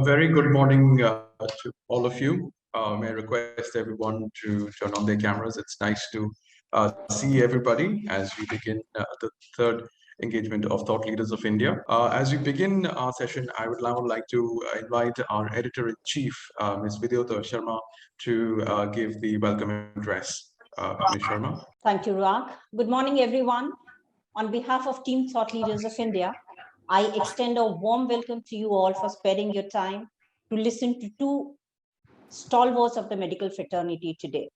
very good morning to all of you. May I request everyone to turn on their cameras. It's nice to see everybody as we begin the third engagement of Thought Leaders of India. As we begin our session, I would now like to invite our Editor-in-Chief, Ms. Vidyota Sharma, to give the welcome address. Ms. Sharma. Thank you, Rak. Good morning, everyone. On behalf of Team Thought Leaders of India, I extend a warm welcome to you all for sparing your time to listen to two stalwarts of the medical fraternity today.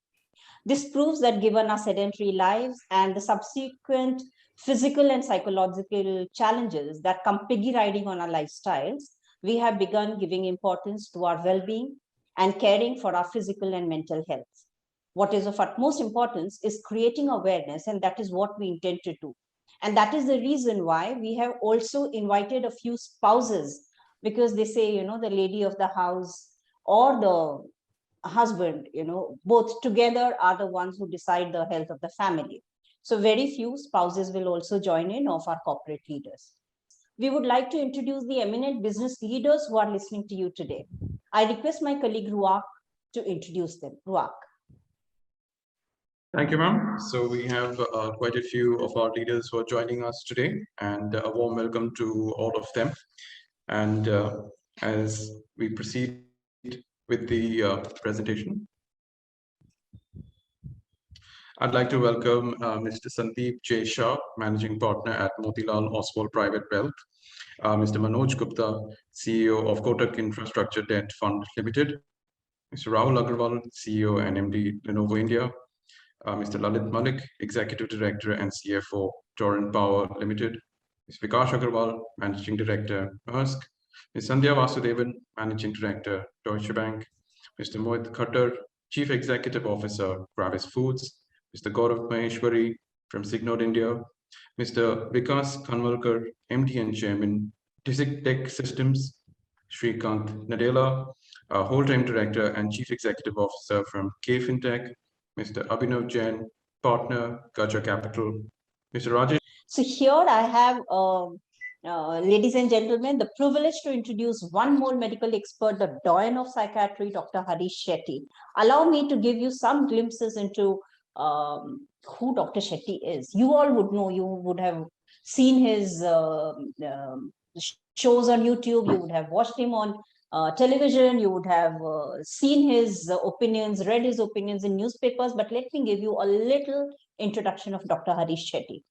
This proves that given our sedentary lives and the subsequent physical and psychological challenges that come piggy riding on our lifestyles, we have begun giving importance to our well-being and caring for our physical and mental health. What is of utmost importance is creating awareness, and that is what we intend to do. And that is the reason why we have also invited a few spouses, because they say, the lady of the house or the husband, both together are the ones who decide the health of the family. So very few spouses will also join in of our corporate leaders. We would like to introduce the eminent business leaders who are listening to you today. I request my colleague Ruak to introduce them. Ruak. Thank you, ma'am. So we have quite a few of our leaders who are joining us today, and a warm welcome to all of them. And as we proceed with the presentation, I'd like to welcome Mr. Sandeep J. Shah, Managing Partner at Motilal Oswal Private Wealth, Mr. Manoj Gupta, CEO of Kotak Infrastructure Debt Fund Limited, Mr. Rahul Agarwal, CEO and MD, Lenovo India, Mr. Lalit Malik, Executive Director and CFO, Torrent Power Limited, Ms. Vikash Agarwal, Managing Director, Maersk, Ms. Sandhya Vasudevan, Managing Director, Deutsche Bank, Mr. Mohit Khattar, Chief Executive Officer, Gravis Foods, Mr. Gaurav Maheshwari from Signode India, Mr. Vikas Kanwalkar, MD and Chairman, Disic Tech Systems, Srikanth Nadella, Whole-Time Director and Chief Executive Officer from K-Fintech, Mr. Abhinav Jain, Partner, Gaja Capital, Mr. Rajesh. So here I have, ladies and gentlemen, the privilege to introduce one more medical expert, the doyen of psychiatry, Dr. Harish Shetty. Allow me to give you some glimpses into who Dr. Shetty is. You all would know, you would have seen his shows on YouTube, you would have watched him on television, you would have seen his opinions, read his opinions in newspapers, but let me give you a little introduction of Dr. Harish Shetty.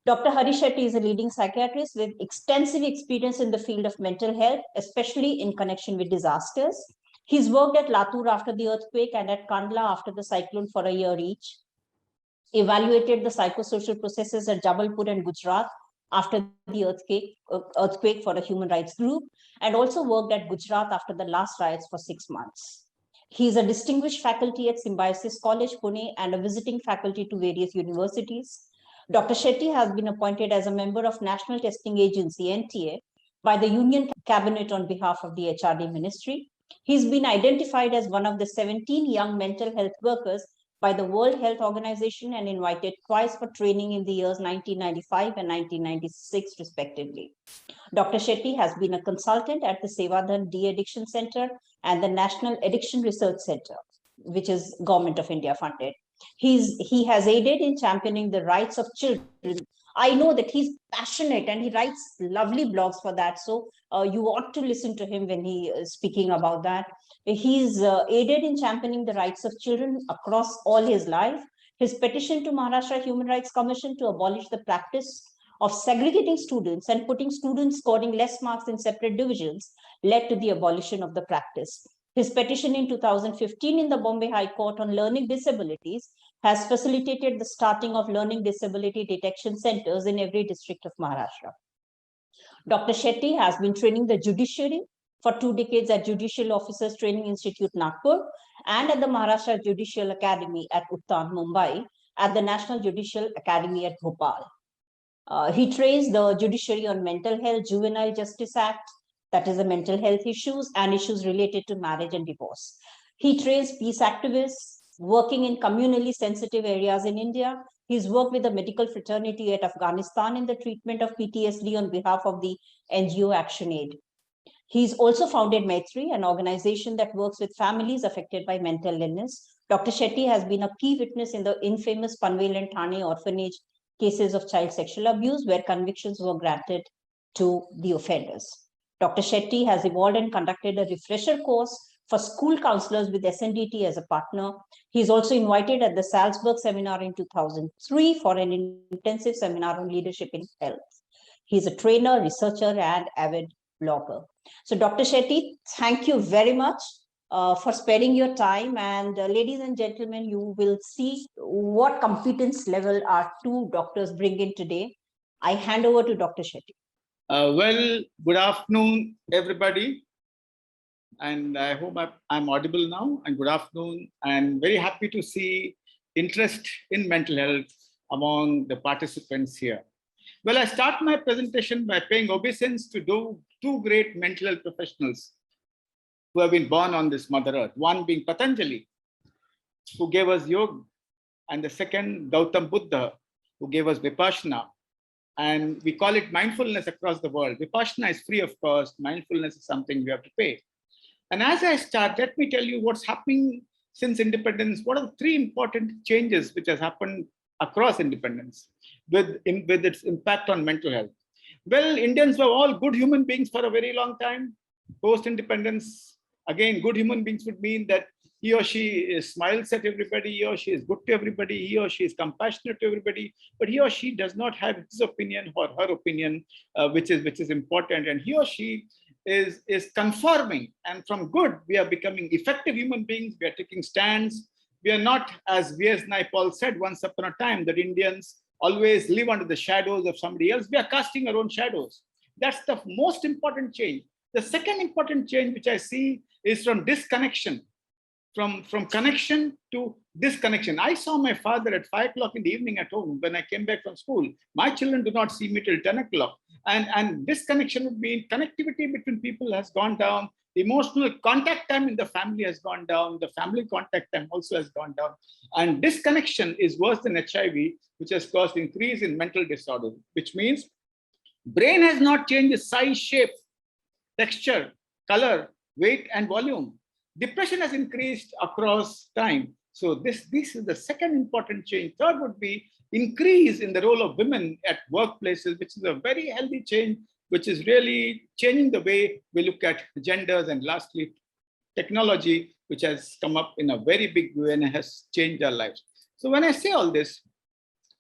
Dr. Harish Shetty is a leading psychiatrist with extensive experience in the field of mental health, especially in connection with disasters. He's worked at Latur after the earthquake and at Kandla after the cyclone for a year each, evaluated the psychosocial processes at Jabalpur and Gujarat after the earthquake for a human rights group, and also worked at Gujarat after the last riots for 6 months. He is a distinguished faculty at Symbiosis College, Pune, and a visiting faculty to various universities. Dr. Shetty has been appointed as a member of National Testing Agency, NTA, by the Union Cabinet on behalf of the HRD Ministry. He's been identified as one of the 17 young mental health workers by the World Health Organization and invited twice for training in the years 1995 and 1996, respectively. Dr. Shetty has been a consultant at the Sevadhan De-Addiction Center and the National Addiction Research Center, which is Government of India funded. He has aided in championing the rights of children. I know that he's passionate and he writes lovely blogs for that. So you ought to listen to him when he is speaking about that. He's aided in championing the rights of children across all his life. His petition to Maharashtra Human Rights Commission to abolish the practice of segregating students and putting students scoring less marks in separate divisions led to the abolition of the practice. His petition in 2015 in the Bombay High Court on learning disabilities has facilitated the starting of learning disability detection centers in every district of Maharashtra. Dr. Shetty has been training the judiciary for 2 decades at Judicial Officers Training Institute, Nagpur, and at the Maharashtra Judicial Academy at Uttan, Mumbai, at the National Judicial Academy at Bhopal. He trains the judiciary on mental health, Juvenile Justice Act, that is the mental health issues and issues related to marriage and divorce. He trains peace activists working in communally sensitive areas in India. He's worked with the medical fraternity at Afghanistan in the treatment of PTSD on behalf of the NGO ActionAid. He's also founded Maitri, an organization that works with families affected by mental illness. Dr. Shetty has been a key witness in the infamous Panvel and Thane orphanage cases of child sexual abuse, where convictions were granted to the offenders. Dr. Shetty has evolved and conducted a refresher course for school counselors with SNDT as a partner. He's also invited at the Salzburg seminar in 2003 for an intensive seminar on leadership in health. He's a trainer, researcher, and avid blogger. So, Dr. Shetty, thank you very much for sparing your time. And ladies and gentlemen, you will see what competence level our two doctors bring in today. I hand over to Dr. Shetty. Well, good afternoon, everybody. And I hope I'm audible now. And good afternoon. And very happy to see interest in mental health among the participants here. Well, I start my presentation by paying obeisance to two great mental health professionals who have been born on this Mother Earth. One being Patanjali, who gave us yoga, and the second, Gautam Buddha, who gave us Vipassana. And we call it mindfulness across the world. Vipassana is free of cost. Mindfulness is something we have to pay. And as I start, let me tell you what's happening since independence. What are the three important changes which has happened across independence with its impact on mental health? Well, Indians were all good human beings for a very long time. Post-independence, again, good human beings would mean that he or she smiles at everybody, he or she is good to everybody, he or she is compassionate to everybody, but he or she does not have his opinion or her opinion, which is important, and he or she is conforming. And from good, we are becoming effective human beings. We are taking stands. We are not, as V.S. Naipaul said once upon a time, that Indians always live under the shadows of somebody else. We are casting our own shadows. That's the most important change. The second important change which I see is from disconnection, from connection to disconnection. I saw my father at 5 o'clock in the evening at home when I came back from school. My children do not see me till 10 o'clock. And disconnection would mean connectivity between people has gone down. The emotional contact time in the family has gone down. The family contact time also has gone down. And disconnection is worse than HIV, which has caused increase in mental disorders, which means brain has not changed its size, shape, texture, color, weight, and volume. Depression has increased across time. So this is the second important change. Third would be increase in the role of women at workplaces, which is a very healthy change, which is really changing the way we look at genders. And lastly, technology, which has come up in a very big way and has changed our lives. So when I say all this,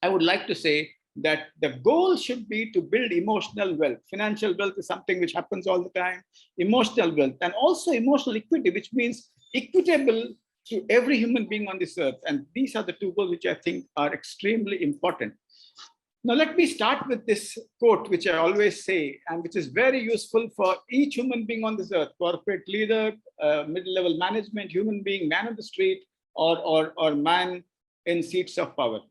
I would like to say that the goal should be to build emotional wealth. Financial wealth is something which happens all the time. Emotional wealth, and also emotional equity, which means equitable to every human being on this earth. And these are the two goals which I think are extremely important. Now, let me start with this quote, which I always say, and which is very useful for each human being on this earth: corporate leader, middle-level management, human being, man on the street, or man in seats of power.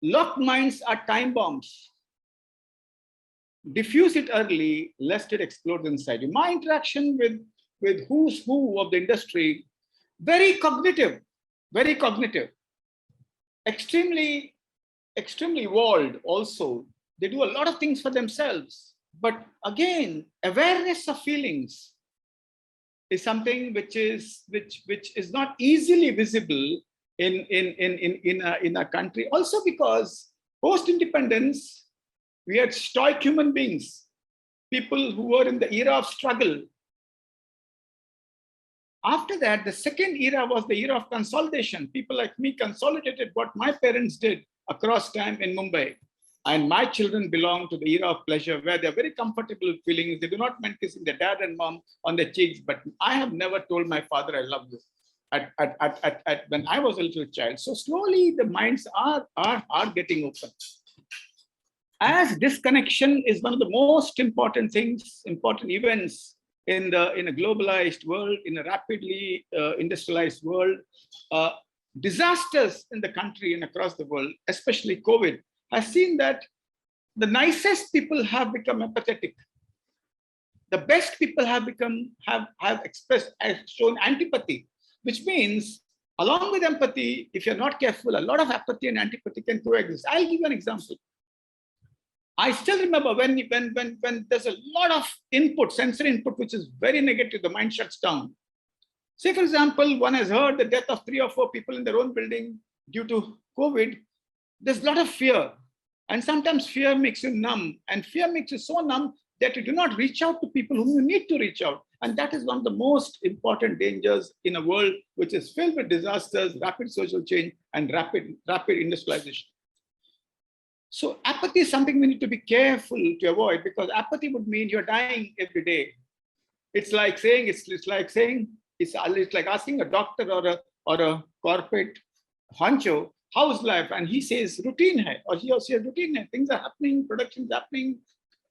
Locked minds are time bombs. Diffuse it early, lest it explodes inside you. My interaction with who's who of the industry, very cognitive, extremely evolved also. They do a lot of things for themselves. But again, awareness of feelings is something which is not easily visible in a country. Also because post-independence, we had stoic human beings, people who were in the era of struggle. After that, the second era was the era of consolidation. People like me consolidated what my parents did across time in Mumbai. And my children belong to the era of pleasure, where they're very comfortable with feelings. They do not mind kissing their dad and mom on their cheeks. But I have never told my father I love you when I was a little child. So slowly the minds are getting open. As disconnection is one of the most important things, important events in a globalized world, in a rapidly industrialized world, disasters in the country and across the world, especially COVID, has seen that the nicest people have become empathetic. The best people have shown antipathy, which means along with empathy, if you're not careful, a lot of apathy and antipathy can coexist. I'll give you an example. I still remember when there's a lot of input, sensory input, which is very negative, the mind shuts down. Say, for example, one has heard the death of 3 or 4 people in their own building due to COVID. There's a lot of fear. And sometimes fear makes you numb. And fear makes you so numb that you do not reach out to people whom you need to reach out. And that is one of the most important dangers in a world which is filled with disasters, rapid social change, and rapid industrialization. So apathy is something we need to be careful to avoid, because apathy would mean you're dying every day. It's like asking a doctor or a corporate honcho, how's life? And he says routine hai, or he or she has routine hai. Things are happening, production is happening,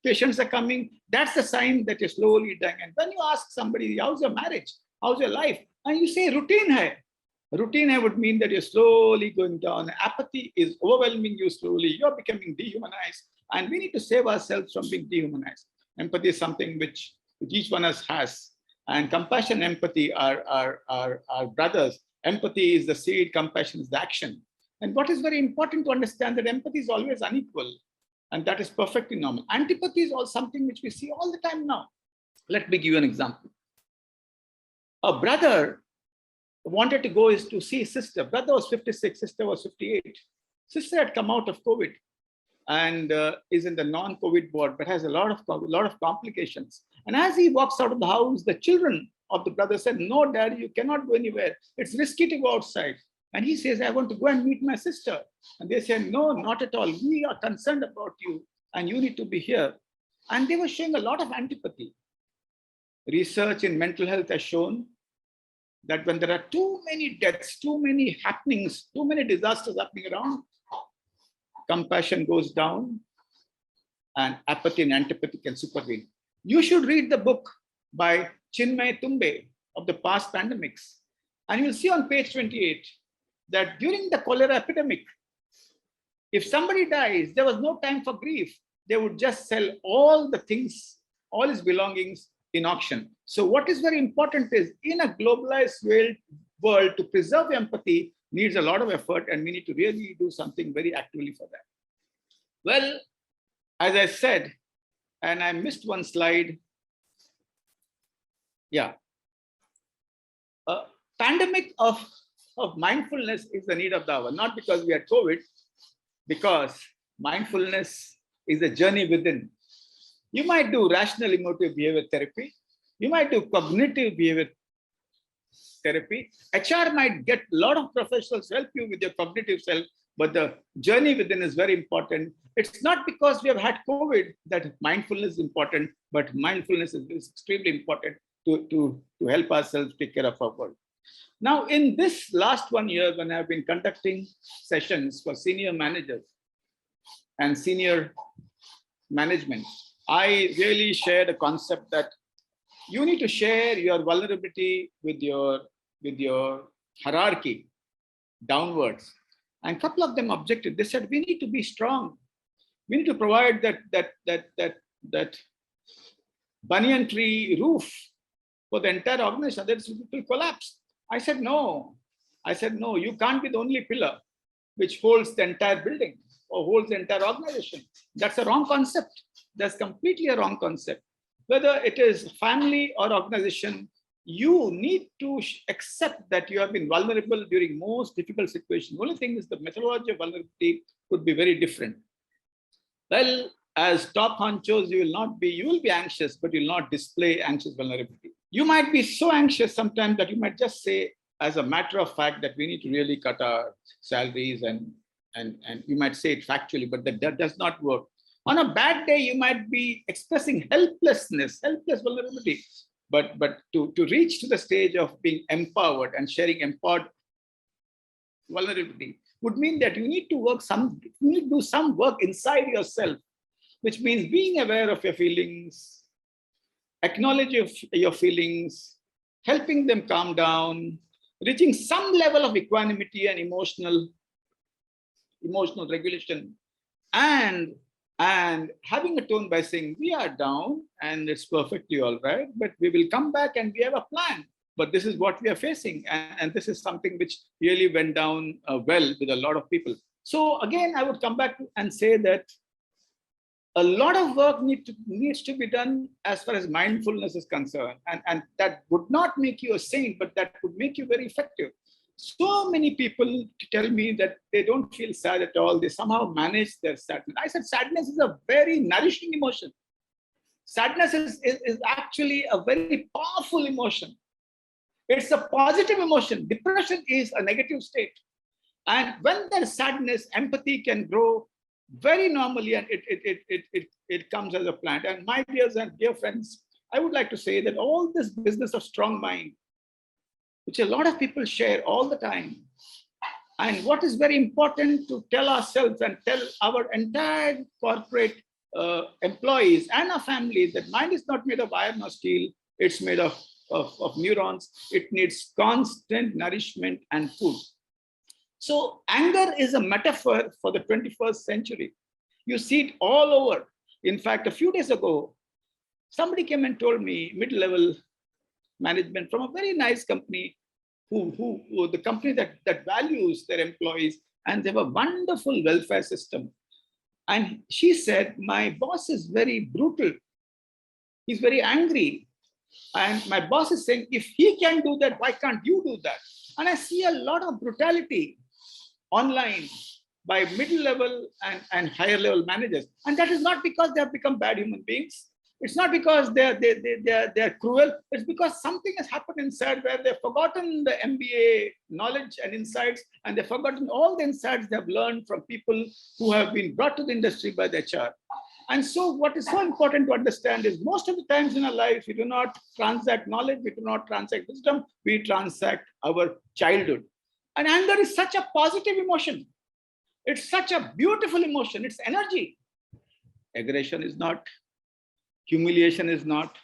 patients are coming. That's the sign that you're slowly dying. And when you ask somebody, how's your marriage? How's your life? And you say routine hai. Routine hai would mean that you're slowly going down. Apathy is overwhelming you slowly. You're becoming dehumanized. And we need to save ourselves from being dehumanized. Empathy is something which each one of us has. And compassion and empathy are brothers. Empathy is the seed, compassion is the action. And what is very important to understand that empathy is always unequal. And that is perfectly normal. Antipathy is all something which we see all the time now. Let me give you an example. A brother wanted to go to see his sister. Brother was 56, sister was 58. Sister had come out of COVID and is in the non-COVID ward, but has a lot of complications. And as he walks out of the house, the children of the brother said, no, Dad, you cannot go anywhere. It's risky to go outside. And he says, I want to go and meet my sister. And they said, no, not at all. We are concerned about you and you need to be here. And they were showing a lot of antipathy. Research in mental health has shown that when there are too many deaths, too many happenings, too many disasters happening around, compassion goes down and apathy and antipathy can supervene. You should read the book by Chinmay Tumbe of the past pandemics. And you'll see on page 28 that during the cholera epidemic, if somebody dies, there was no time for grief. They would just sell all the things, all his belongings in auction. So what is very important is in a globalized world to preserve empathy needs a lot of effort, and we need to really do something very actively for that. Well, as I said, and I missed one slide. Yeah. Pandemic of mindfulness is the need of the hour, not because we had COVID, because mindfulness is a journey within. You might do rational emotive behavior therapy. You might do cognitive behavior therapy. HR might get a lot of professionals to help you with your cognitive self, but the journey within is very important. It's not because we have had COVID that mindfulness is important, but mindfulness is extremely important to help ourselves take care of our world. Now, in this last 1 year, when I've been conducting sessions for senior managers and senior management, I really shared a concept that you need to share your vulnerability with your hierarchy downwards. And a couple of them objected. They said, we need to be strong. We need to provide that banyan tree roof for the entire organization, otherwise it will collapse. I said, no, you can't be the only pillar which holds the entire building or holds the entire organization. That's a wrong concept. That's completely a wrong concept. Whether it is family or organization, you need to accept that you have been vulnerable during most difficult situations. The only thing is the methodology of vulnerability could be very different. Well, as top honchos, you will be anxious, but you will not display anxious vulnerability. You might be so anxious sometimes that you might just say, as a matter of fact, that we need to really cut our salaries, and you might say it factually, but that does not work. On a bad day, you might be expressing helpless vulnerability, but to reach to the stage of being empowered and sharing empowered vulnerability would mean that you need to do some work inside yourself, which means being aware of your feelings, acknowledging your feelings, helping them calm down, reaching some level of equanimity and emotional regulation, and having a tone by saying, we are down and it's perfectly all right, but we will come back and we have a plan. But this is what we are facing. And this is something which really went down well with a lot of people. So again, I would come back and say that a lot of work needs to be done as far as mindfulness is concerned. And that would not make you a saint, but that would make you very effective. So many people tell me that they don't feel sad at all. They somehow manage their sadness. I said, sadness is a very nourishing emotion. Sadness is actually a very powerful emotion. It's a positive emotion. Depression is a negative state. And when there's sadness, empathy can grow very normally, and it comes as a plant. And my dear friends, I would like to say that all this business of strong mind, which a lot of people share all the time, and what is very important to tell ourselves and tell our entire corporate employees and our families, that mind is not made of iron or steel, it's made of neurons. It needs constant nourishment and food. So anger is a metaphor for the 21st century. You see it all over. In fact, a few days ago, somebody came and told me, mid-level management from a very nice company, who the company that values their employees, and they have a wonderful welfare system. And she said, my boss is very brutal. He's very angry. And my boss is saying, if he can do that, why can't you do that? And I see a lot of brutality online by middle level and higher level managers. And that is not because they have become bad human beings. It's not because they're cruel. It's because something has happened inside where they've forgotten the MBA knowledge and insights, and they've forgotten all the insights they've learned from people who have been brought to the industry by the HR. And so what is so important to understand is most of the times in our life, we do not transact knowledge, we do not transact wisdom, we transact our childhood. And anger is such a positive emotion. It's such a beautiful emotion. It's energy. Aggression is not. Humiliation is not.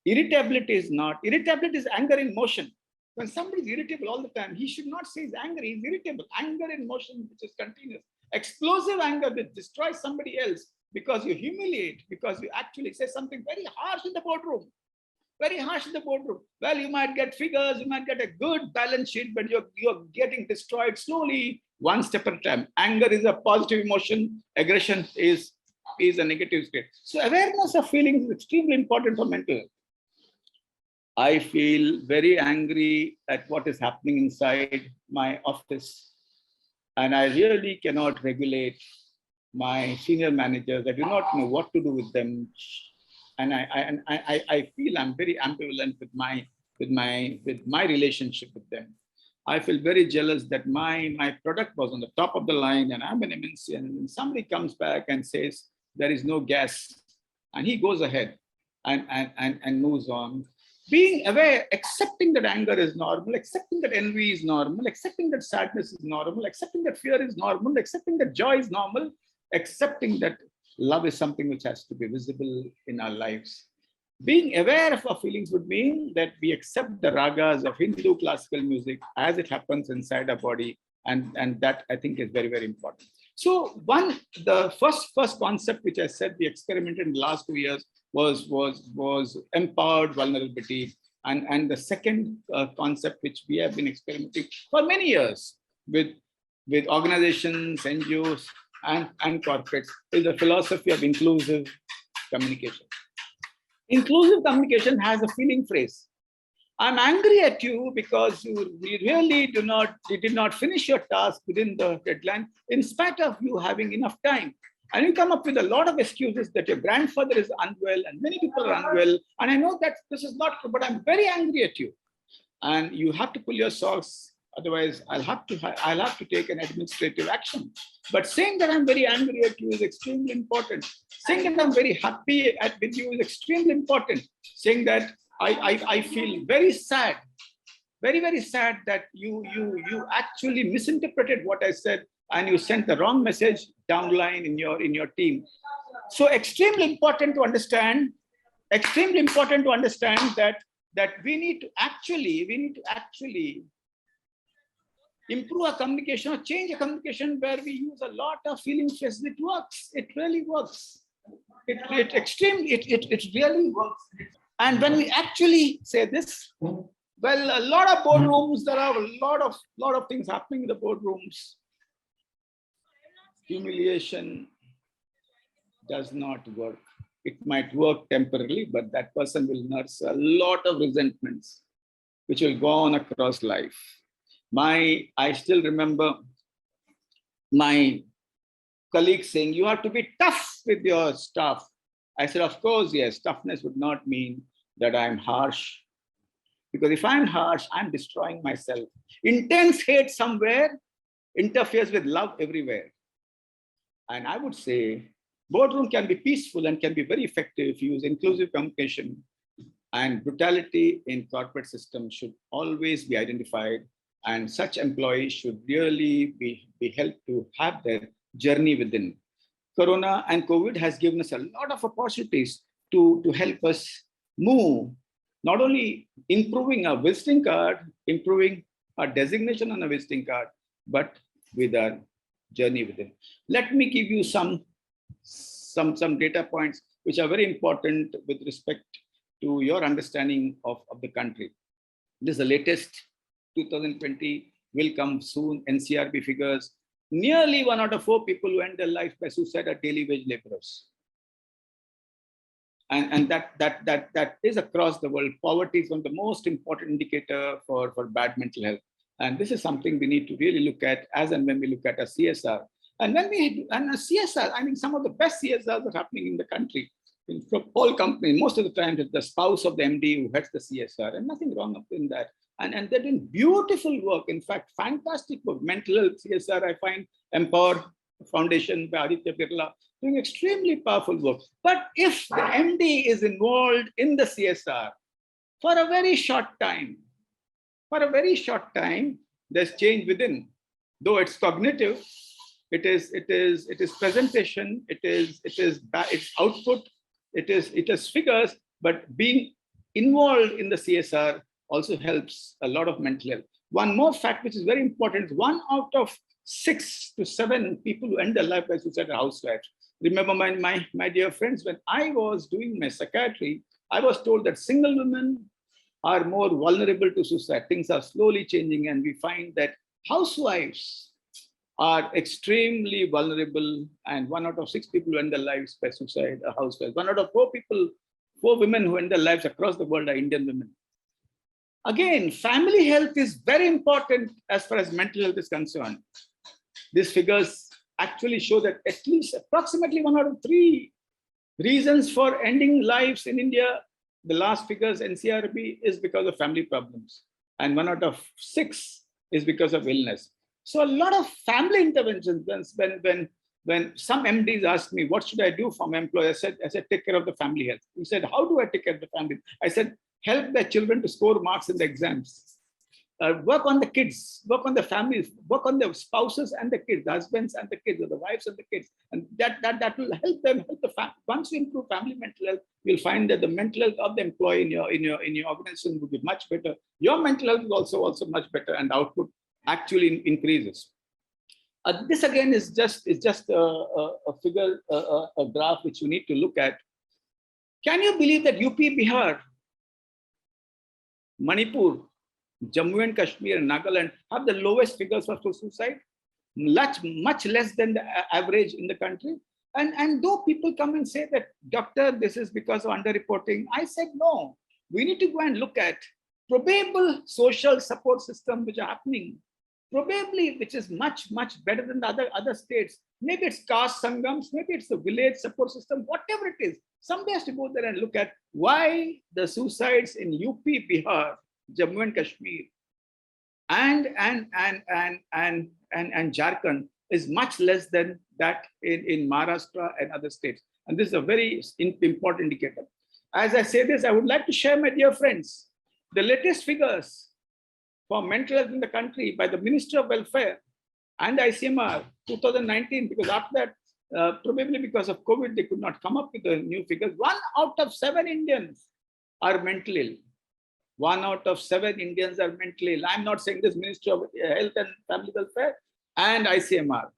Irritability is not. Irritability is anger in motion. When somebody is irritable all the time, he should not say he's angry, he's irritable. Anger in motion, which is continuous. Explosive anger that destroys somebody else because you humiliate, because you actually say something very harsh in the boardroom. Very harsh in the boardroom. Well, you might get figures, you might get a good balance sheet, but you're getting destroyed slowly, one step at a time. Anger is a positive emotion. Aggression is a negative state. So awareness of feelings is extremely important for mental health. I feel very angry at what is happening inside my office. And I really cannot regulate my senior managers. I do not know what to do with them. And I feel I'm very ambivalent with my relationship with them. I feel very jealous that my product was on the top of the line and I'm an MNC, and somebody comes back and says there is no gas, and he goes ahead and moves on. Being aware, accepting that anger is normal, accepting that envy is normal, accepting that sadness is normal, accepting that fear is normal, accepting that joy is normal, accepting that love is something which has to be visible in our lives. Being aware of our feelings would mean that we accept the ragas of Hindu classical music as it happens inside our body. And that I think is very, very important. So the first concept which I said we experimented in the last 2 years was empowered vulnerability. And the second concept which we have been experimenting for many years with organizations, NGOs, and corporates is the philosophy of inclusive communication. Inclusive communication has a feeling phrase. I'm angry at you because you really did not finish your task within the deadline, in spite of you having enough time. And you come up with a lot of excuses that your grandfather is unwell and many people are unwell. And I know that this is not true, but I'm very angry at you. And you have to pull your socks. Otherwise, I'll have to take an administrative action. But saying that I'm very angry at you is extremely important. Saying that I'm very happy with you is extremely important. Saying that I feel very sad, very, very sad that you actually misinterpreted what I said and you sent the wrong message down the line in your team. So extremely important to understand that we need to actually improve our communication or change a communication where we use a lot of feeling phrases. It works. It really works. It really works. And when we actually say this, well, a lot of boardrooms, there are a lot of things happening in the boardrooms. Humiliation, does not work. It might work temporarily, but that person will nurse a lot of resentments, which will go on across life. I still remember my colleague saying, you have to be tough with your staff. I said, of course, yes, toughness would not mean that I'm harsh. Because if I'm harsh, I'm destroying myself. Intense hate somewhere interferes with love everywhere. And I would say boardroom can be peaceful and can be very effective if you use inclusive communication. And brutality in corporate system should always be identified. And such employees should really be helped to have their journey within. Corona and COVID has given us a lot of opportunities to help us move, not only improving our visiting card, improving our designation on a visiting card, but with our journey within. Let me give you some data points which are very important with respect to your understanding of the country. This is the latest 2020, will come soon, NCRB figures. Nearly 1 out of 4 people who end their life by suicide are daily wage laborers. And that is across the world. Poverty is one of the most important indicator for bad mental health. And this is something we need to really look at as and when we look at a CSR. And when a CSR, I mean, some of the best CSRs are happening in the country. From all companies, most of the time, it's the spouse of the MD who heads the CSR, and nothing wrong in that. And they're doing beautiful work. In fact, fantastic work. Mental health CSR, I find Empower Foundation by Aditya Birla doing extremely powerful work. But if the MD is involved in the CSR for a very short time, there's change within. Though it's cognitive, it is presentation, it's output, it is figures, but being involved in the CSR also helps a lot of mental health. One more fact which is very important: 1 out of 6 to 7 people who end their life by suicide are housewives. Remember, my dear friends, when I was doing my psychiatry, I was told that single women are more vulnerable to suicide. Things are slowly changing, and we find that housewives are extremely vulnerable, and 1 out of 6 people who end their lives by suicide are housewives. 1 out of 4 women who end their lives across the world are Indian women. Again, family health is very important as far as mental health is concerned. These figures actually show that at least approximately 1 out of 3 reasons for ending lives in India, the last figures, NCRB, is because of family problems. And 1 out of 6 is because of illness. So a lot of family interventions. When some MDs asked me, what should I do for my employer? I said, take care of the family health. He said, how do I take care of the family? I said, help their children to score marks in the exams. Work on the kids, work on the families, work on the spouses and the kids, the husbands and the kids, or the wives and the kids. And that will help them, help the family. Once you improve family mental health, you'll find that the mental health of the employee in your organization will be much better. Your mental health is also much better, and output actually increases. This again is just a figure, a graph which you need to look at. Can you believe that UP, Bihar, Manipur, Jammu and Kashmir, and Nagaland have the lowest figures for suicide? Much less than the average in the country. And though people come and say that, doctor, this is because of underreporting, I said, no, we need to go and look at probable social support systems which are happening, probably which is much better than the other states. Maybe it's caste sangams, maybe it's the village support system, whatever it is. Somebody has to go there and look at why the suicides in UP, Bihar, Jammu and Kashmir, and Jharkhand is much less than that in Maharashtra and other states. And this is a very important indicator. As I say this, I would like to share, my dear friends, the latest figures for mental health in the country by the Ministry of Welfare and ICMR 2019, because after that, probably because of COVID, they could not come up with the new figures. 1 out of 7 Indians are mentally ill. 1 out of 7 Indians are mentally ill. I'm not saying this, Ministry of Health and Family Welfare and ICMR.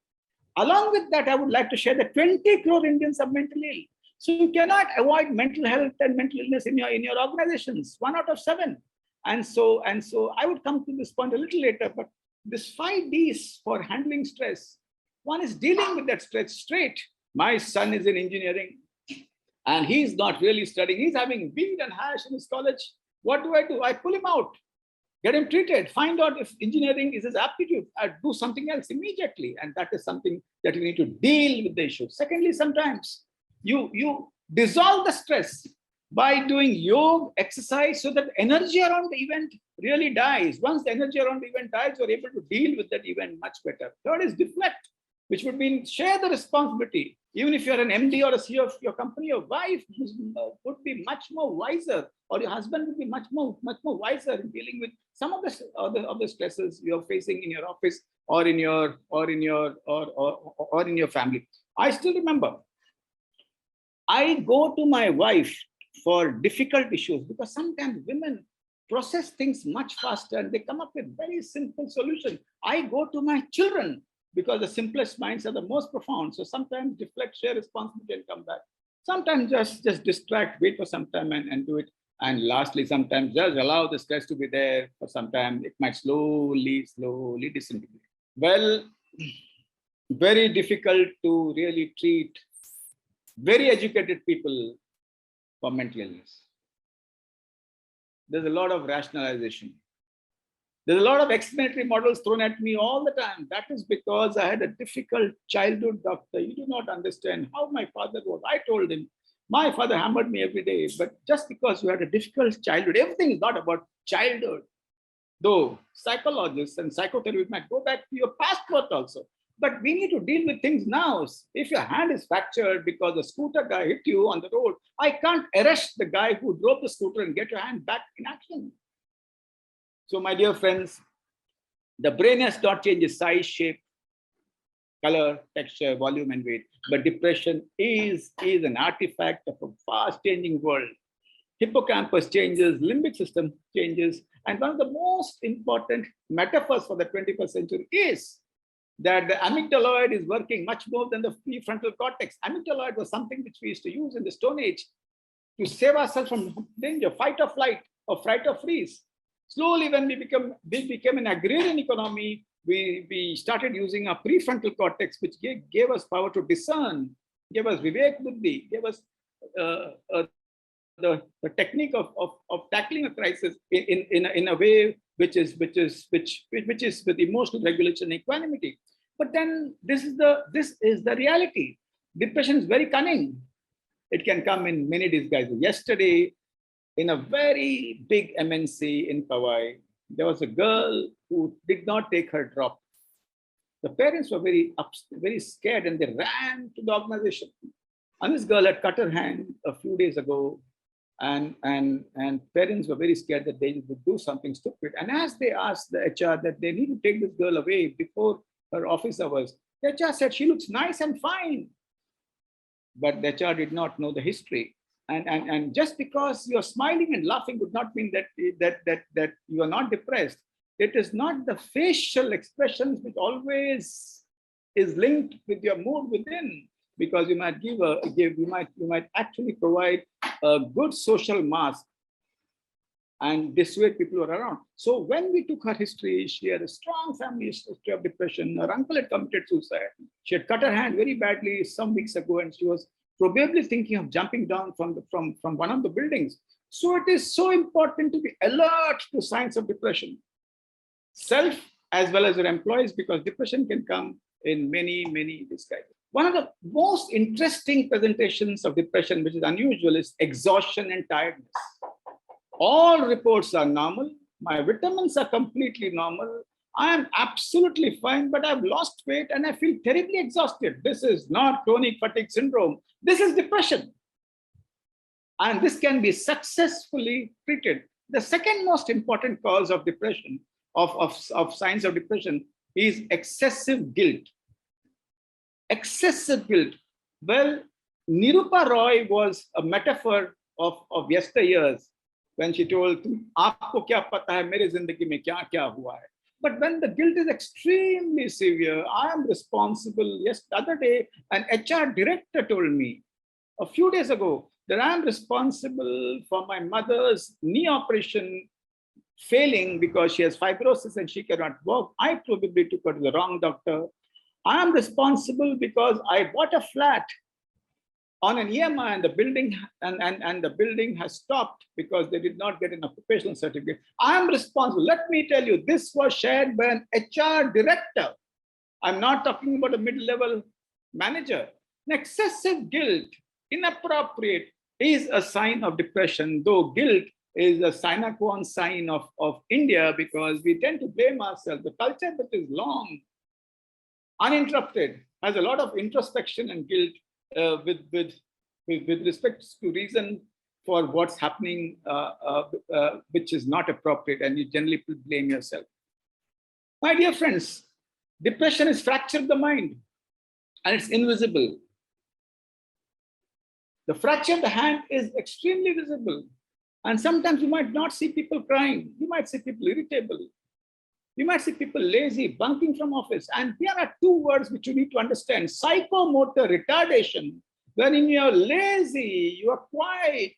Along with that, I would like to share that 20 crore Indians are mentally ill. So you cannot avoid mental health and mental illness in your organizations. 1 out of 7. And so I would come to this point a little later, but this 5 Ds for handling stress. One is dealing with that stress straight. My son is in engineering and he's not really studying. He's having weed and hash in his college. What do? I pull him out, get him treated, find out if engineering is his aptitude, do something else immediately. And that is something that you need to deal with the issue. Secondly, sometimes you dissolve the stress by doing yoga exercise so that energy around the event really dies. Once the energy around the event dies, you're able to deal with that event much better. Third is deflect, which would mean share the responsibility. Even if you're an MD or a CEO of your company, your wife would be much more wiser, or your husband would be much more wiser in dealing with some of the stresses you're facing in your office or in your family. I still remember, I go to my wife for difficult issues because sometimes women process things much faster and they come up with very simple solutions. I go to my children because the simplest minds are the most profound. So sometimes deflect, share responsibility and come back. Sometimes just distract, wait for some time and do it. And lastly, sometimes just allow the stress to be there for some time. It might slowly disintegrate. Well, very difficult to really treat very educated people for mental illness. There's a lot of rationalization. There's a lot of explanatory models thrown at me all the time. That is because I had a difficult childhood, doctor. You do not understand how my father was. I told him, my father hammered me every day. But just because you had a difficult childhood, everything is not about childhood. Though psychologists and psychotherapists might go back to your past birth also. But we need to deal with things now. If your hand is fractured because the scooter guy hit you on the road, I can't arrest the guy who drove the scooter and get your hand back in action. So my dear friends, the brain has not changed its size, shape, color, texture, volume, and weight. But depression is an artifact of a fast-changing world. Hippocampus changes, limbic system changes, and one of the most important metaphors for the 21st century is that the amygdaloid is working much more than the prefrontal cortex. Amygdaloid was something which we used to use in the Stone Age to save ourselves from danger, fight or flight, or fright or freeze. Slowly, when we became an agrarian economy, we started using our prefrontal cortex, which gave us power to discern, gave us vivek buddhi, gave us the technique of tackling a crisis in a way which is with emotional regulation and equanimity. But then this is the reality. Depression is very cunning. It can come in many disguises. Yesterday, in a very big MNC in Powai, there was a girl who did not take her drop. The parents were very scared and they ran to the organization. And this girl had cut her hand a few days ago, and parents were very scared that they would do something stupid. And as they asked the HR that they need to take this girl away before her office hours, the HR said she looks nice and fine. But the HR did not know the history. And just because you're smiling and laughing would not mean that you are not depressed. It is not the facial expressions which always is linked with your mood within, because you might you might actually provide a good social mask and dissuade people who are around. So when we took her history, she had a strong family history of depression. Her uncle had committed suicide. She had cut her hand very badly some weeks ago, and she was probably thinking of jumping down from one of the buildings. So it is so important to be alert to signs of depression, self as well as your employees, because depression can come in many disguises. One of the most interesting presentations of depression, which is unusual, is exhaustion and tiredness. All reports are normal. My vitamins are completely normal. I am absolutely fine, but I've lost weight and I feel terribly exhausted. This is not chronic fatigue syndrome. This is depression. And this can be successfully treated. The second most important cause of depression, of signs of depression, is excessive guilt. Excessive guilt. Well, Nirupa Roy was a metaphor of yesteryears when she told, "Aapko kya pata hai mere zindagi mein kya kya hua hai?" But when the guilt is extremely severe, I am responsible. Yes, the other day, an HR director told me a few days ago that I am responsible for my mother's knee operation failing because she has fibrosis and she cannot walk. I probably took her to the wrong doctor. I am responsible because I bought a flat on an EMI and the building and the building has stopped because they did not get an occupational certificate. I am responsible. Let me tell you, this was shared by an HR director. I'm not talking about a mid-level manager. An excessive guilt, inappropriate, is a sign of depression, though guilt is a sine qua non sign of India, because we tend to blame ourselves. The culture that is long, uninterrupted, has a lot of introspection and guilt with respect to reason for what's happening, which is not appropriate, and you generally blame yourself. My dear friends, depression is fractured the mind, and it's invisible. The fracture of the hand is extremely visible. And sometimes you might not see people crying. You might see people irritable. You might see people lazy, bunking from office. And there are two words which you need to understand. Psychomotor retardation, wherein you're lazy, you are quiet.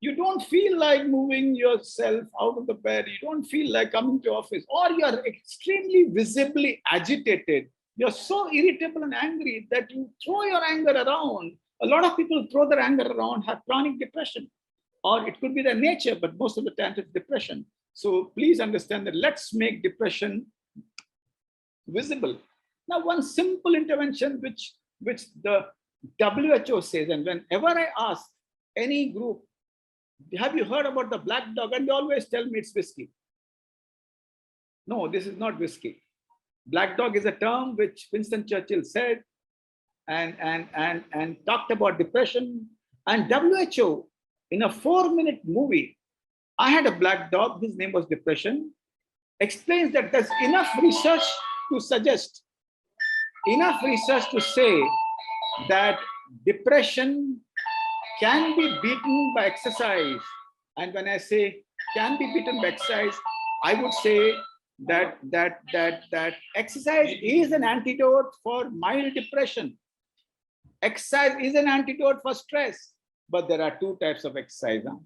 You don't feel like moving yourself out of the bed. You don't feel like coming to office. Or you're extremely visibly agitated. You're so irritable and angry that you throw your anger around. A lot of people throw their anger around, have chronic depression. Or it could be their nature, but most of the time it's depression. So please understand that let's make depression visible. Now, one simple intervention which the WHO says, and whenever I ask any group, have you heard about the black dog? And they always tell me it's whiskey. No, this is not whiskey. Black dog is a term which Winston Churchill said and talked about depression. And WHO, in a 4-minute movie, I had a black dog, his name was depression, explains that there's enough research to suggest, enough research to say that depression can be beaten by exercise. And when I say can be beaten by exercise, I would say that exercise is an antidote for mild depression. Exercise is an antidote for stress. But there are two types of exercise. Huh?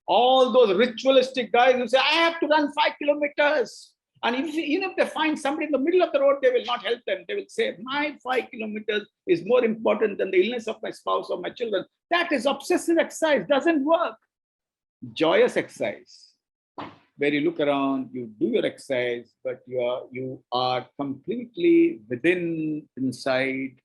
All those ritualistic guys who say, I have to run 5 kilometers. And even if they find somebody in the middle of the road, they will not help them. They will say, my 5 kilometers is more important than the illness of my spouse or my children. That is obsessive exercise, doesn't work. Joyous exercise, where you look around, you do your exercise, but you are completely inside,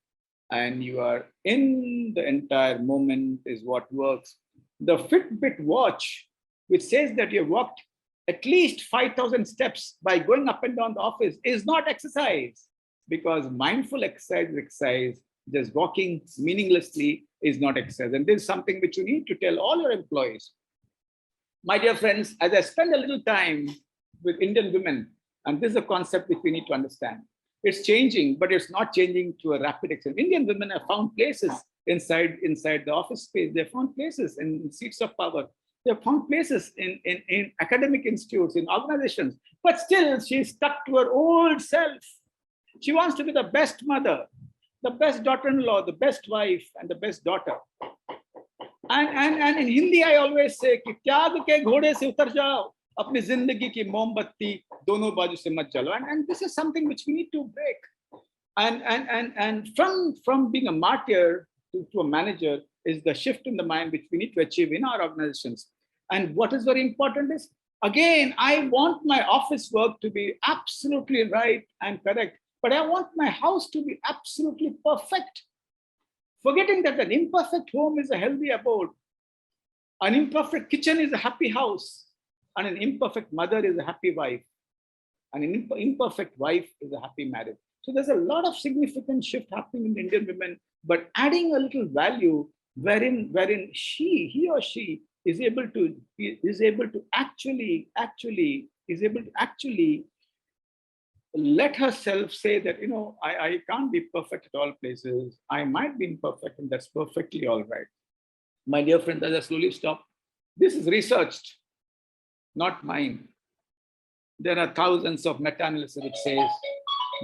and you are in the entire moment, is what works. The Fitbit watch, which says that you walked at least 5,000 steps by going up and down the office, is not exercise, because mindful exercise, just walking meaninglessly is not exercise. And this is something which you need to tell all your employees. My dear friends, as I spend a little time with Indian women, and this is a concept which we need to understand. It's changing, but it's not changing to a rapid extent. Indian women have found places inside the office space. They have found places in seats of power. They have found places in academic institutes, in organizations. But still, she's stuck to her old self. She wants to be the best mother, the best daughter-in-law, the best wife, and the best daughter. And in Hindi, I always say, कि त्याग के घोड़े से उतर जाओ, अपनी जिंदगी की मोमबत्ती दोनों बाजू से मत जलो. And this is something which we need to break. And from being a martyr to a manager is the shift in the mind which we need to achieve in our organizations. And what is very important is, again, I want my office work to be absolutely right and correct, but I want my house to be absolutely perfect. Forgetting that an imperfect home is a healthy abode. An imperfect kitchen is a happy house. And an imperfect mother is a happy wife. And an imperfect wife is a happy marriage. So there's a lot of significant shift happening in Indian women, but adding a little value wherein he or she is able to actually let herself say that, I can't be perfect at all places. I might be imperfect, and that's perfectly all right. My dear friends, as I slowly stop, this is researched, not mine. There are thousands of meta-analysis which says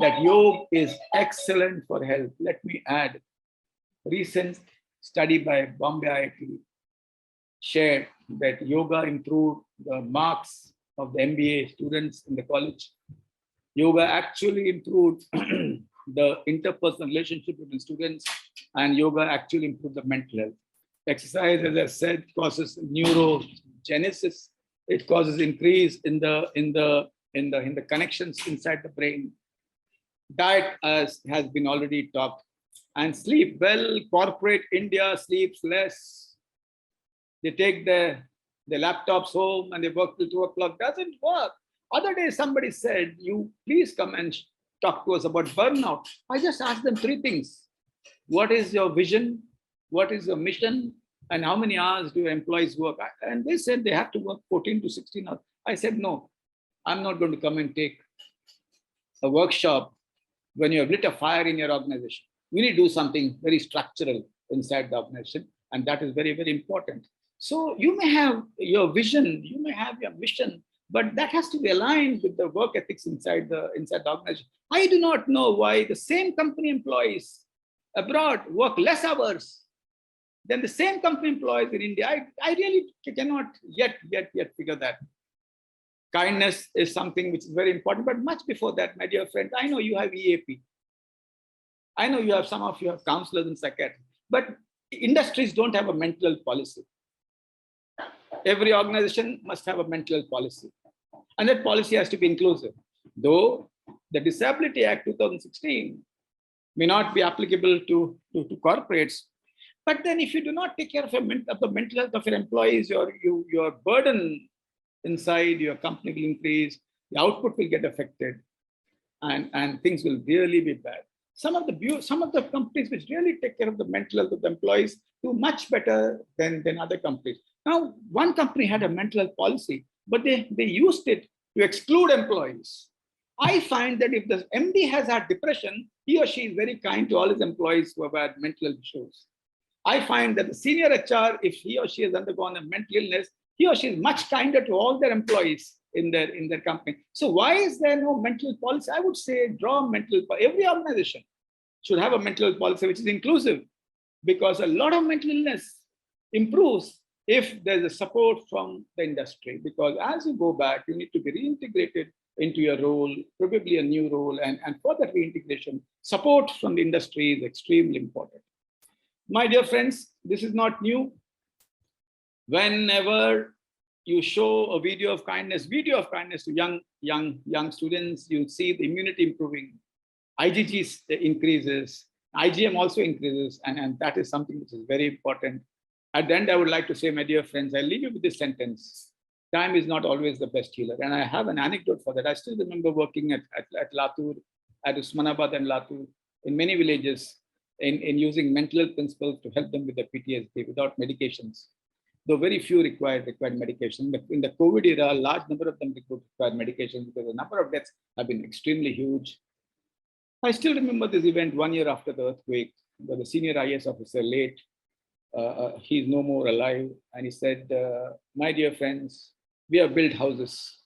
that yoga is excellent for health. Let me add, recent study by Bombay IIT shared that yoga improved the marks of the MBA students in the college. Yoga actually improved the interpersonal relationship between students, and yoga actually improve the mental health. Exercise, as I said, causes neurogenesis. It causes increase in the connections inside the brain. Diet, as has been already talked, and sleep. Well, corporate India sleeps less. They take the laptops home and they work till 2 o'clock. Doesn't work. Other day, somebody said, "You please come and talk to us about burnout." I just asked them 3 things. What is your vision? What is your mission? And how many hours do your employees work? And they said they have to work 14 to 16 hours. I said, no, I'm not going to come and take a workshop when you have lit a fire in your organization. You need to do something very structural inside the organization. And that is very, very important. So you may have your vision, you may have your mission, but that has to be aligned with the work ethics inside the organization. I do not know why the same company employees abroad work less hours than the same company employees in India. I really cannot yet figure that. Kindness is something which is very important, but much before that, my dear friend, I know you have EAP. I know you have some of you have counselors and psychiatrists, but industries don't have a mental health policy. Every organization must have a mental health policy, and that policy has to be inclusive. Though the Disability Act 2016 may not be applicable to corporates, but then if you do not take care of the mental health of your employees, your burden inside your company will increase, the output will get affected, and things will really be bad. Some of the companies which really take care of the mental health of the employees do much better than other companies. Now, one company had a mental health policy, but they used it to exclude employees. I find that if the MD has had depression, he or she is very kind to all his employees who have had mental health issues. I find that the senior HR, if he or she has undergone a mental illness, he or she is much kinder to all their employees in their company. So why is there no mental health policy? I would say draw mental health. Every organization should have a mental health policy which is inclusive, because a lot of mental illness improves if there's a support from the industry. Because as you go back, you need to be reintegrated into your role, probably a new role, and for that reintegration, support from the industry is extremely important. My dear friends, this is not new. Whenever you show a video of kindness to young students, you see the immunity improving, IgG increases, IgM also increases, and that is something which is very important. At the end, I would like to say, my dear friends, I leave you with this sentence: time is not always the best healer. And I have an anecdote for that. I still remember working at Latur, at Usmanabad and Latur, in many villages, in using mental health principles to help them with their PTSD without medications. Though very few required medication. But in the COVID era, a large number of them required medication because the number of deaths have been extremely huge. I still remember this event 1 year after the earthquake, where the senior IS officer, late, he's no more alive, and he said, my dear friends, we have built houses.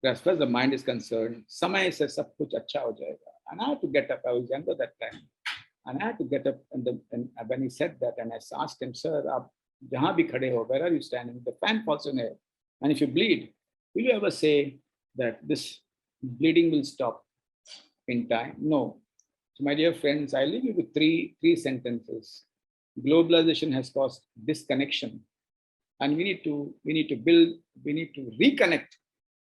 As far as the mind is concerned, Samay se sab kuch acha ho jayega. And I had to get up. I was younger that time. And I had to get up, and when he said that, and I asked him, sir, jahan bhi khade ho, where are you standing? The fan falls on air. And if you bleed, will you ever say that this bleeding will stop in time? No. So my dear friends, I leave you with three sentences. Globalization has caused disconnection, and we need to reconnect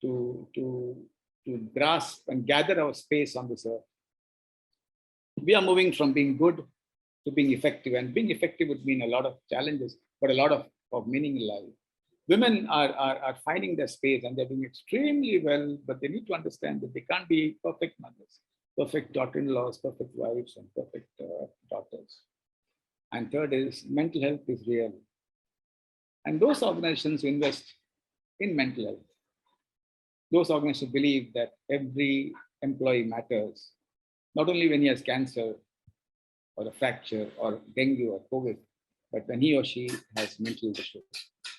to grasp and gather our space on this earth. We are moving from being good to being effective, and being effective would mean a lot of challenges, but a lot of meaning in life. Women are finding their space, and they're doing extremely well, but they need to understand that they can't be perfect mothers, perfect daughter-in-laws, perfect wives, and perfect daughters. And third is mental health is real. And those organizations who invest in mental health, those organizations believe that every employee matters, not only when he has cancer or a fracture or dengue or COVID, but when he or she has mental issues.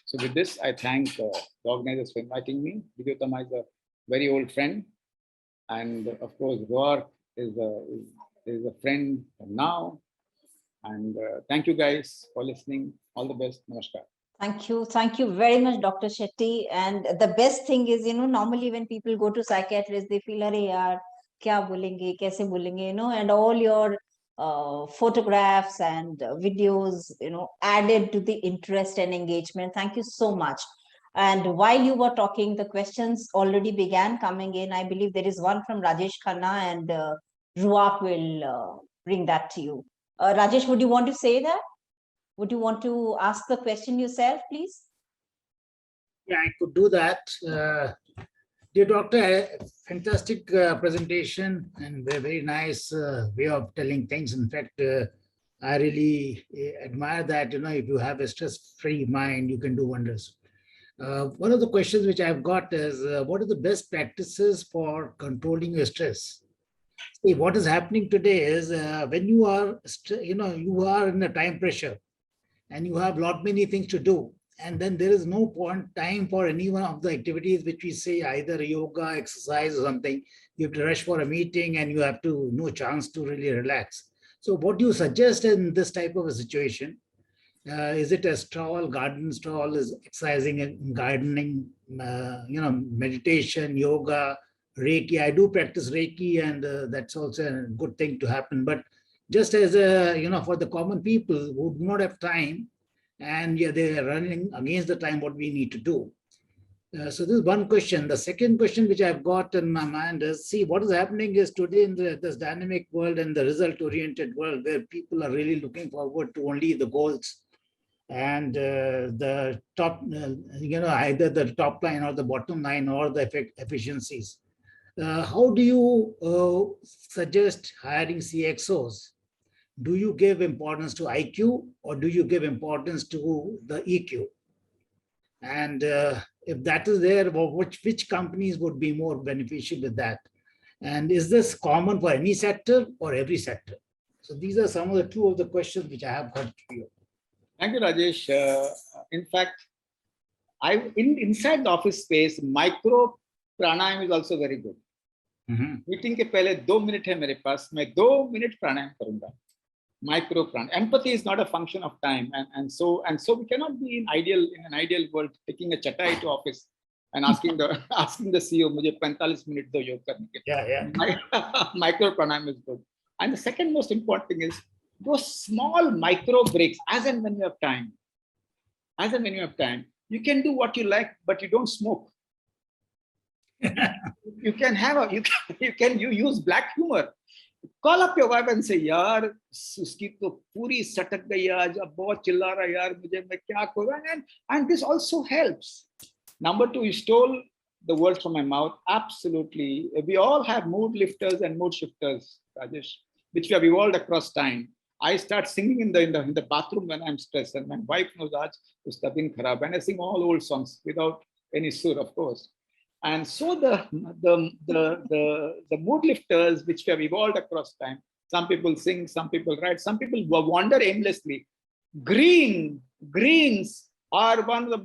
So with this, I thank the organizers for inviting me. Vidyotama is a very old friend. And of course, Roar is a friend from now. And thank you guys for listening. All the best. Namaskar. Thank you. Thank you very much, Dr. Shetty. And the best thing is, normally when people go to psychiatrists, they feel, "Arey yaar, क्या बोलेंगे, कैसे बोलेंगे, and all your photographs and videos, added to the interest and engagement. Thank you so much. And while you were talking, the questions already began coming in. I believe there is one from Rajesh Khanna, and Ruak will bring that to you. Rajesh, would you want to say that? Would you want to ask the question yourself, please? Yeah, I could do that. Dear Doctor, fantastic presentation and a very nice way of telling things. In fact, I really admire that, if you have a stress-free mind, you can do wonders. One of the questions which I've got is, what are the best practices for controlling your stress? See, what is happening today is when you are, you are in a time pressure and you have lot many things to do. And then there is no point time for any one of the activities which we say either yoga, exercise or something. You have to rush for a meeting and you have to no chance to really relax. So what do you suggest in this type of a situation? Is it a stroll, garden stroll, is exercising and gardening, meditation, yoga, Reiki? I do practice Reiki and that's also a good thing to happen. But just as for the common people who do not have time, and yeah, they are running against the time what we need to do. So this is one question. The second question which I've got in my mind is, see, what is happening is today in this dynamic world and the result-oriented world where people are really looking forward to only the goals and the top, either the top line or the bottom line or the efficiencies. How do you suggest hiring CXOs? Do you give importance to IQ or do you give importance to the EQ? And if that is there, which companies would be more beneficial with that? And is this common for any sector or every sector? So these are some of the two of the questions which I have got to you. Thank you, Rajesh. In fact, inside the office space, micro pranayam is also very good. Meeting के पहले 2 minute है मेरे पास, मैं 2 minute प्राणायाम करूंगा. Micro pranayam. Empathy is not a function of time, and so we cannot be in an ideal world taking a chatai to office and asking the CEO, मुझे 45 minute दो योग करने के. Yeah. Micro pranayam is good. And the second most important thing is those small micro breaks as and when you have time. As and when you have time, you can do what you like, but you don't smoke. You can use black humor. Call up your wife and say, यार उसकी तो पूरी सटक गई आज, अब बहुत चिल्ला रहा है यार, मैं क्या करूं? And this also helps. Number 2, you stole the words from my mouth. Absolutely, we all have mood lifters and mood shifters, Rajesh, which we have evolved across time. I start singing in the bathroom when I'm stressed, and my wife knows aaj uska din kharab, and I sing all old songs without any sur, of course. And so the mood lifters, which we have evolved across time, some people sing, some people write, some people wander aimlessly. Greens are one of the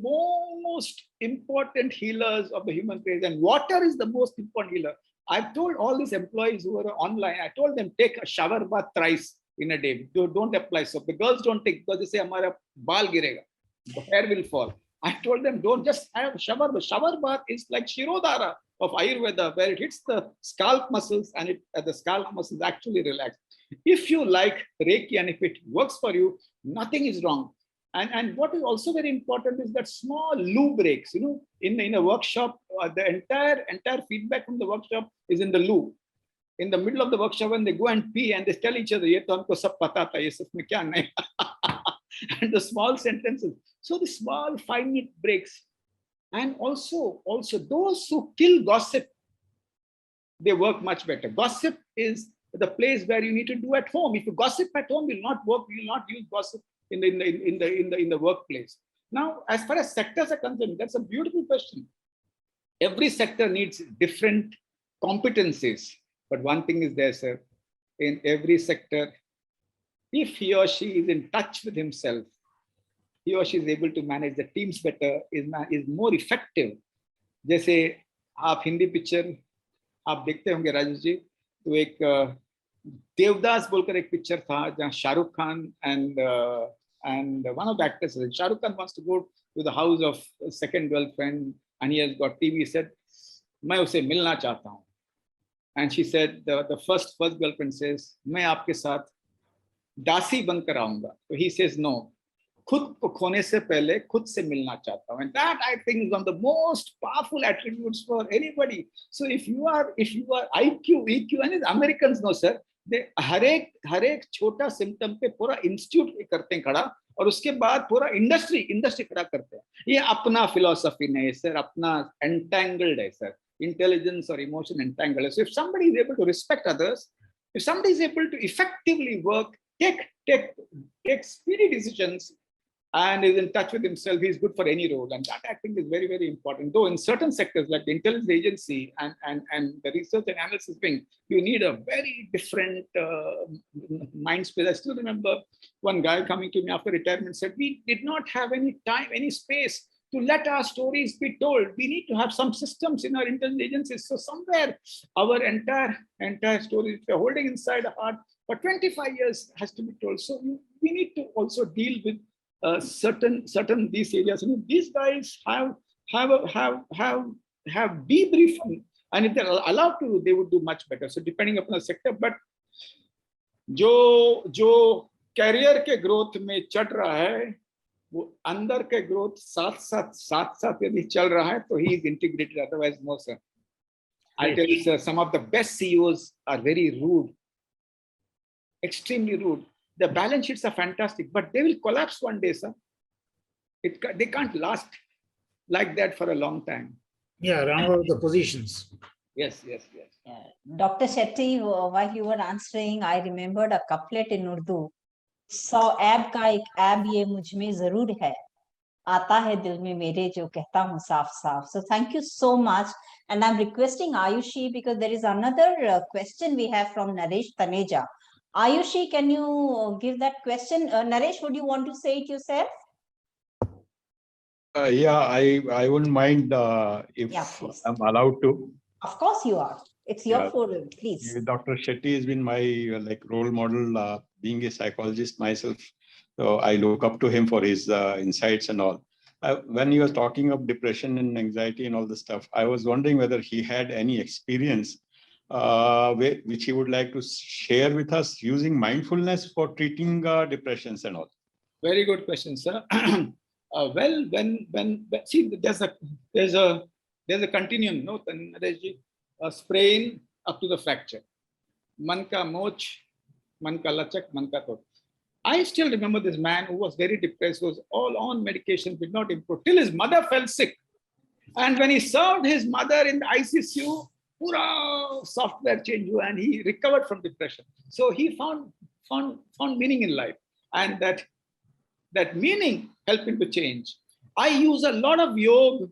most important healers of the human race, and water is the most important healer. I've told all these employees who are online, I told them, take a shower bath thrice in a day. Don't apply soap. The girls don't take, because they say, "Hamara baal girega, the hair will fall." I told them, don't just have shower. The shower bath is like Shirodhara of Ayurveda, where it hits the scalp muscles and the scalp muscles actually relax. If you like Reiki and if it works for you, nothing is wrong. And what is also very important is that small loo breaks. In a workshop, the entire feedback from the workshop is in the loo. In the middle of the workshop, when they go and pee and they tell each other, "Ye to humko sab pata tha, ye sab mein kya nahi." And the small sentences. So the small 5-minute breaks. And also those who kill gossip, they work much better. Gossip is the place where you need to do at home. If you gossip at home, will not work. You will not use gossip in the workplace. Now, as far as sectors are concerned, that's a beautiful question. Every sector needs different competencies. But one thing is there, sir. In every sector, if he or she is in touch with himself, he or she is able to manage the teams better, is more effective. जैसे आप Hindi picture आप देखते होंगे राजेश जी, तो एक देवदास बोलकर एक picture था जहाँ Shahrukh Khan and one of the actors, Shahrukh Khan, wants to go to the house of a second girlfriend and he has got TV. He said, मैं उसे मिलना चाहता हूँ. And she said, the first girlfriend says, मैं आपके साथ दासी बनकर आऊंगा. So he says, no. खुद को खोने से पहले खुद से मिलना चाहता हूँ. And that I think is one of the most powerful attributes for anybody. So if you are IQ, EQ, and Americans know, sir, they हर एक छोटा symptom पे पूरा institute करते हैं खड़ा, और उसके बाद पूरा industry खड़ा करते हैं. ये अपना philosophy नहीं है sir, अपना entangled है sir. Intelligence or emotion entangled. So if somebody is able to respect others, if somebody is able to effectively work, take speedy decisions, and is in touch with himself, he is good for any role. And that I think is very, very important. Though in certain sectors like the intelligence agency and the research and analysis wing, you need a very different mind space. I still remember one guy coming to me after retirement said, we did not have any time, any space to let our stories be told. We need to have some systems in our intelligence agencies. So somewhere our entire story we're holding inside our heart for 25 years has to be told. So we need to also deal with certain these areas. And these guys have debriefing, and if they're allowed to, they would do much better. So depending upon the sector, but जो career के growth में चढ़ रहा है, वो अंदर के growth साथ यदि चल रहा है, तो he is integrated. Otherwise, no, sir. I tell you, sir, some of the best CEOs are very rude, extremely rude. The balance sheets are fantastic, but they will collapse one day, sir. They can't last like that for a long time. Yeah, run out of the positions. Yes. Dr. Shetty, while you were answering, I remembered a couplet in Urdu. सौ ऐब का एक ऐब ये मुझ में जरूर है, आता है दिल में मेरे जो कहता हूँ साफ साफ. So thank you so much, and I'm requesting Ayushi, because there is another question we have from Naresh Taneja. Ayushi, can you give that question? Naresh, would you want to say it yourself? Yeah, I wouldn't mind if I'm allowed to. Of course you are. It's your forum, please. Dr. Shetty has been my role model, being a psychologist myself. So I look up to him for his insights and all. When he was talking of depression and anxiety and all this stuff, I was wondering whether he had any experience which he would like to share with us using mindfulness for treating depressions and all. Very good question, sir. Well, when see, there's a continuum, no, Nareshji, a sprain up to the fracture. Man ka moch, man ka lachak, man ka tot. I still remember this man who was very depressed, was all on medication, did not improve, till his mother fell sick. And when he served his mother in the ICU, pura software change, and he recovered from depression. So he found meaning in life, and that meaning helped him to change. I use a lot of yoga,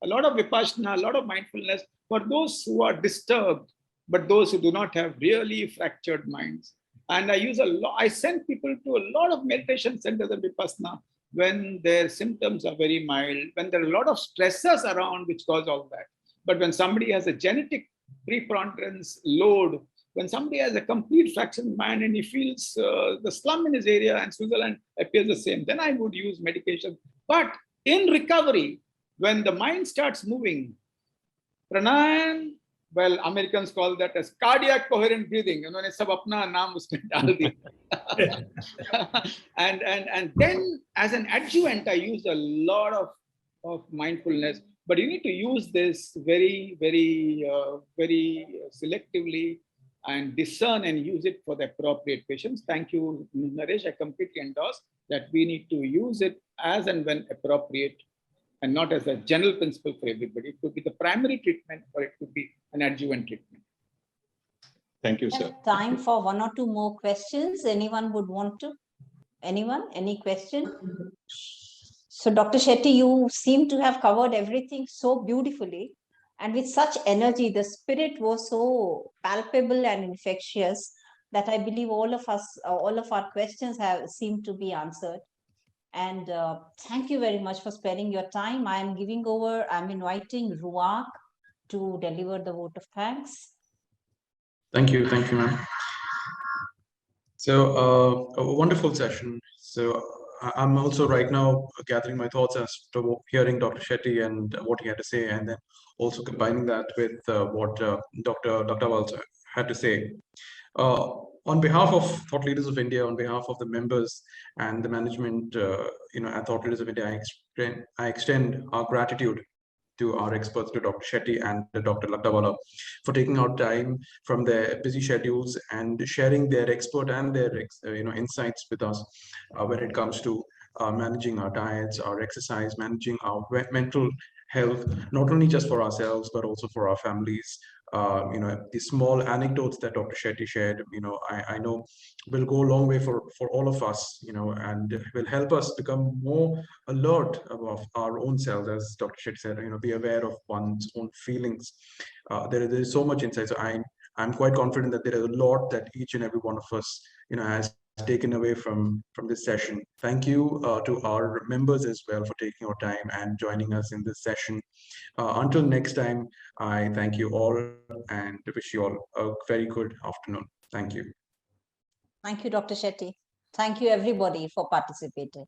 a lot of vipassana, a lot of mindfulness for those who are disturbed, but those who do not have really fractured minds. And I use I send people to a lot of meditation centers and vipassana when their symptoms are very mild, when there are a lot of stressors around which cause all that. But when somebody has a genetic preponderance load, when somebody has a complete fractured mind and he feels the slum in his area and Switzerland appears the same, then I would use medication. But in recovery, when the mind starts moving, pranayam, well, Americans call that as cardiac coherent breathing. उन्होंने सब अपना नाम उसमें डाल दिया. And then as an adjuvant, I use a lot of mindfulness. But you need to use this very, very, very selectively and discern and use it for the appropriate patients. Thank you, Naresh. I completely endorse that we need to use it as and when appropriate, and not as a general principle for everybody. It could be the primary treatment, or it could be an adjuvant treatment. Thank you, sir. Time for one or two more questions. Anyone would want to? Anyone? Any question? So, Dr. Shetty, you seem to have covered everything so beautifully and with such energy. The spirit was so palpable and infectious that I believe all of us, all of our questions seemed to be answered. And thank you very much for sparing your time. I'm inviting Ruak to deliver the vote of thanks. Thank you, ma'am. So a wonderful session. So I'm also right now gathering my thoughts as to hearing Dr. Shetty and what he had to say, and then also combining that with what Dr. Walter had to say. On behalf of Thought Leaders of India, on behalf of the members and the management, at Thought Leaders of India, I extend our gratitude to our experts, to Dr. Shetty and Dr. Lakdawala, for taking out time from their busy schedules and sharing their expert and their insights with us when it comes to managing our diets, our exercise, managing our mental health, not only just for ourselves but also for our families. The small anecdotes that Dr. Shetty shared, I know will go a long way for all of us, and will help us become more alert of our own selves, as Dr. Shetty said, be aware of one's own feelings. There is so much insight. So I'm quite confident that there is a lot that each and every one of us, has taken away from this session. Thank you to our members as well for taking your time and joining us in this session. Until next time, I thank you all and wish you all a very good afternoon. Thank you. Thank you, Dr. Shetty. Thank you, everybody, for participating.